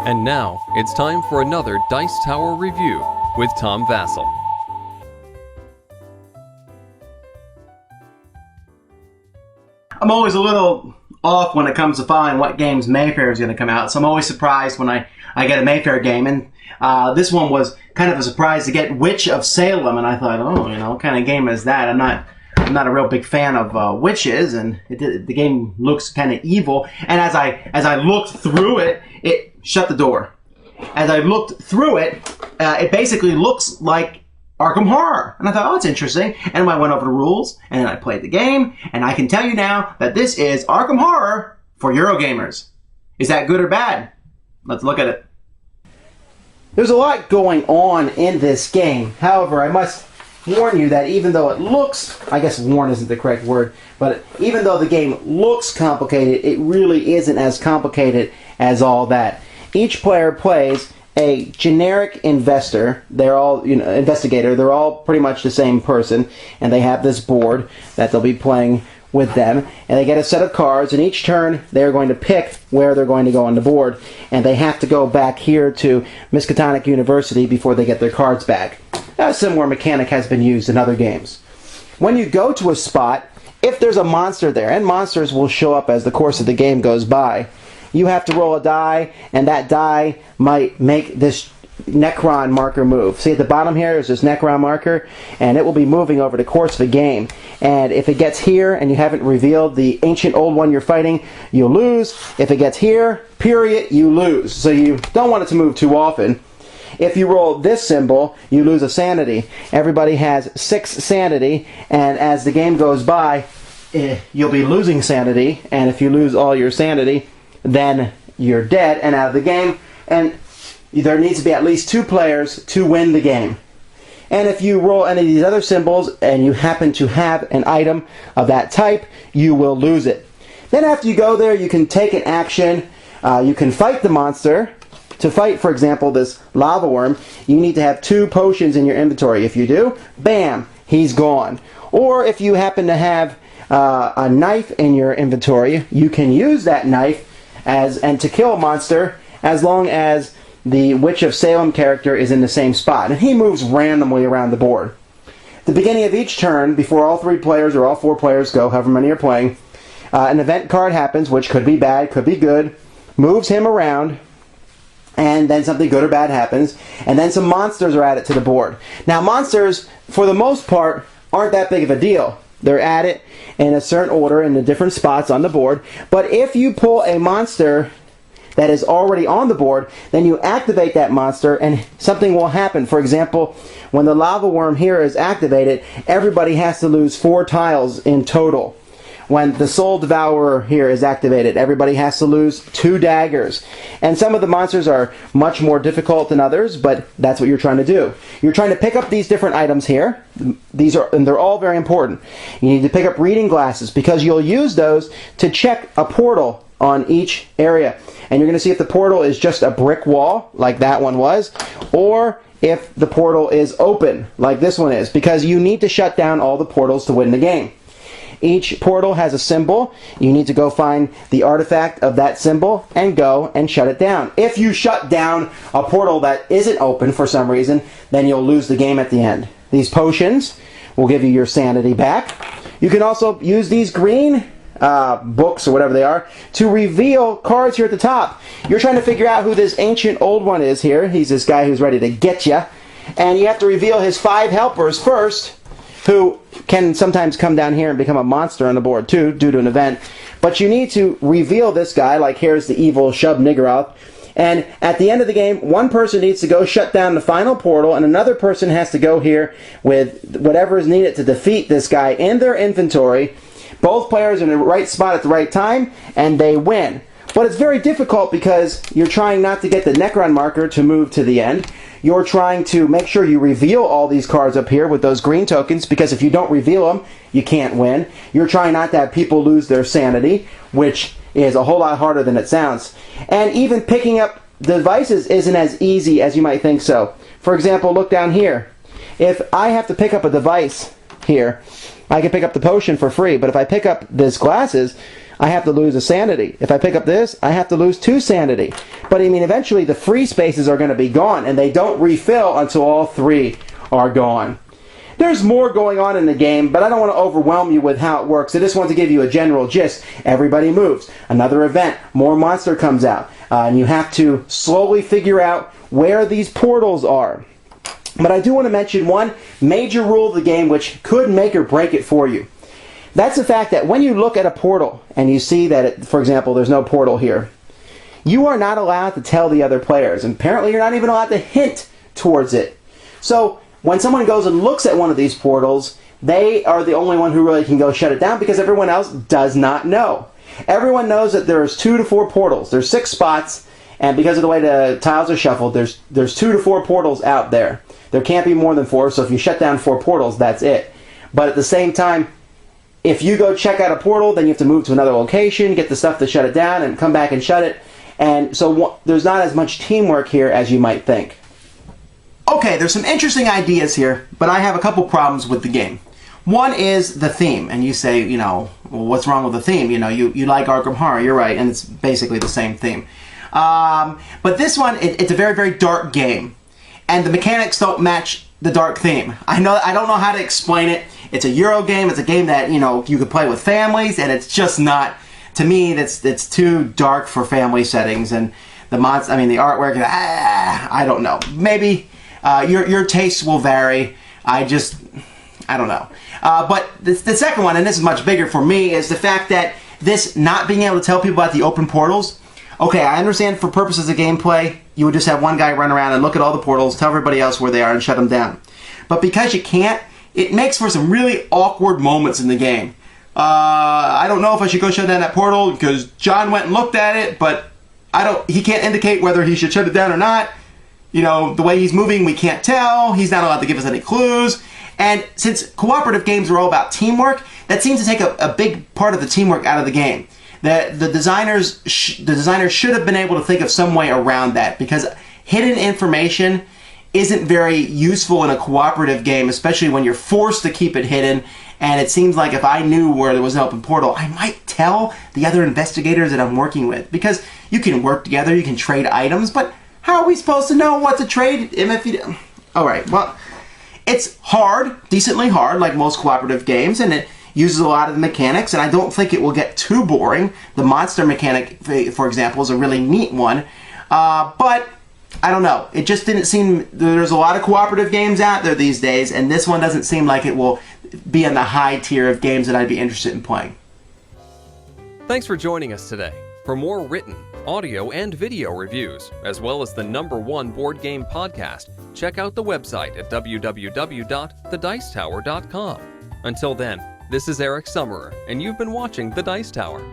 And now, it's time for another Dice Tower review with Tom Vasel. I'm always a little off when it comes to following what games Mayfair is going to come out, so I'm always surprised when I get a Mayfair game, and this one was kind of a surprise to get Witch of Salem, and I thought, what kind of game is that? I'm not a real big fan of witches, and the game looks kind of evil. And as I looked through it, it shut the door. As I looked through it, it basically looks like Arkham Horror. And I thought, it's interesting. And I went over the rules, and then I played the game, and I can tell you now that this is Arkham Horror for Eurogamers. Is that good or bad? Let's look at it. There's a lot going on in this game. However, I must warn you that even though it looks, I guess warn isn't the correct word, but even though the game looks complicated, it really isn't as complicated as all that. Each player plays a generic investor. They're all, investigator. They're all pretty much the same person, and they have this board that they'll be playing with them, and they get a set of cards, and each turn they're going to pick where they're going to go on the board, and they have to go back here to Miskatonic University before they get their cards back. A similar mechanic has been used in other games. When you go to a spot, if there's a monster there, and monsters will show up as the course of the game goes by, you have to roll a die, and that die might make this Necron marker move. See at the bottom here is this Necron marker, and it will be moving over the course of the game. And if it gets here and you haven't revealed the ancient old one you're fighting, you'll lose. If it gets here, period, you lose. So you don't want it to move too often. If you roll this symbol, you lose a sanity. Everybody has 6 sanity, and as the game goes by, you'll be losing sanity, and if you lose all your sanity, then you're dead and out of the game, and there needs to be at least 2 players to win the game. And if you roll any of these other symbols and you happen to have an item of that type, you will lose it. Then after you go there, you can take an action. You can fight the monster. To fight, for example, this lava worm, you need to have 2 potions in your inventory. If you do, bam, he's gone. Or if you happen to have a knife in your inventory, you can use that knife and to kill a monster as long as the Witch of Salem character is in the same spot. And he moves randomly around the board. At the beginning of each turn, before all 3 players or all 4 players go, however many are playing, an event card happens, which could be bad, could be good, moves him around, and then something good or bad happens, and then some monsters are added to the board. Now monsters, for the most part, aren't that big of a deal. They're added in a certain order in the different spots on the board, but if you pull a monster that is already on the board, then you activate that monster and something will happen. For example, when the lava worm here is activated, everybody has to lose 4 tiles in total. When the Soul Devourer here is activated, everybody has to lose 2 daggers. And some of the monsters are much more difficult than others, but that's what you're trying to do. You're trying to pick up these different items here. And they're all very important. You need to pick up reading glasses because you'll use those to check a portal on each area. And you're going to see if the portal is just a brick wall, like that one was, or if the portal is open, like this one is, because you need to shut down all the portals to win the game. Each portal has a symbol. You need to go find the artifact of that symbol and go and shut it down. If you shut down a portal that isn't open for some reason, then you'll lose the game at the end. These potions will give you your sanity back. You can also use these green books or whatever they are to reveal cards here at the top. You're trying to figure out who this ancient old one is here. He's this guy who's ready to get you. And you have to reveal his 5 helpers first, who can sometimes come down here and become a monster on the board too, due to an event. But you need to reveal this guy, like here's the evil Shub Niggurath. And at the end of the game, one person needs to go shut down the final portal, and another person has to go here with whatever is needed to defeat this guy in their inventory. Both players are in the right spot at the right time, and they win. But it's very difficult because you're trying not to get the Necron marker to move to the end. You're trying to make sure you reveal all these cards up here with those green tokens, because if you don't reveal them, you can't win. You're trying not to have people lose their sanity, which is a whole lot harder than it sounds. And even picking up devices isn't as easy as you might think so. For example, look down here. If I have to pick up a device here, I can pick up the potion for free, but if I pick up this glasses, I have to lose a sanity. If I pick up this, I have to lose 2 sanity. But I mean, eventually the free spaces are going to be gone, and they don't refill until all 3 are gone. There's more going on in the game, but I don't want to overwhelm you with how it works. I just want to give you a general gist. Everybody moves. Another event, more monster comes out, and you have to slowly figure out where these portals are. But I do want to mention one major rule of the game which could make or break it for you. That's the fact that when you look at a portal and you see that, for example, there's no portal here, you are not allowed to tell the other players. And apparently you're not even allowed to hint towards it. So when someone goes and looks at one of these portals, they are the only one who really can go shut it down because everyone else does not know. Everyone knows that there's 2 to 4 portals. There's 6 spots, and because of the way the tiles are shuffled, there's 2 to 4 portals out there. There can't be more than 4, so if you shut down 4 portals, that's it. But at the same time, if you go check out a portal, then you have to move to another location, get the stuff to shut it down, and come back and shut it. And so there's not as much teamwork here as you might think. Okay, there's some interesting ideas here, but I have a couple problems with the game. One is the theme, and you say, you know, well, what's wrong with the theme? You know, you like Arkham Horror, you're right, and it's basically the same theme. But this one, it's a very, very dark game, and the mechanics don't match the dark theme. I don't know how to explain it. It's a Euro game. It's a game that, you know, you could play with families, and it's just not, to me, it's too dark for family settings. And the the artwork, I don't know. Maybe your tastes will vary. I don't know. But the second one, and this is much bigger for me, is the fact that this not being able to tell people about the open portals. Okay, I understand for purposes of gameplay, you would just have one guy run around and look at all the portals, tell everybody else where they are, and shut them down. But because you can't, it makes for some really awkward moments in the game. I don't know if I should go shut down that portal because John went and looked at it, but he can't indicate whether he should shut it down or not. You know, the way he's moving, we can't tell. He's not allowed to give us any clues. And since cooperative games are all about teamwork, that seems to take a big part of the teamwork out of the game. The designers should have been able to think of some way around that, because hidden information isn't very useful in a cooperative game, especially when you're forced to keep it hidden. And it seems like if I knew where there was an open portal, I might tell the other investigators that I'm working with, because you can work together, you can trade items, but how are we supposed to know what to trade if you... Alright, well, it's hard, decently hard, like most cooperative games, and it uses a lot of the mechanics, and I don't think it will get too boring. The monster mechanic, for example, is a really neat one, but I don't know. It just didn't seem... There's a lot of cooperative games out there these days, and this one doesn't seem like it will be in the high tier of games that I'd be interested in playing. Thanks for joining us today. For more written, audio, and video reviews, as well as the #1 board game podcast, check out the website at www.thedicetower.com. Until then, this is Eric Summerer, and you've been watching The Dice Tower.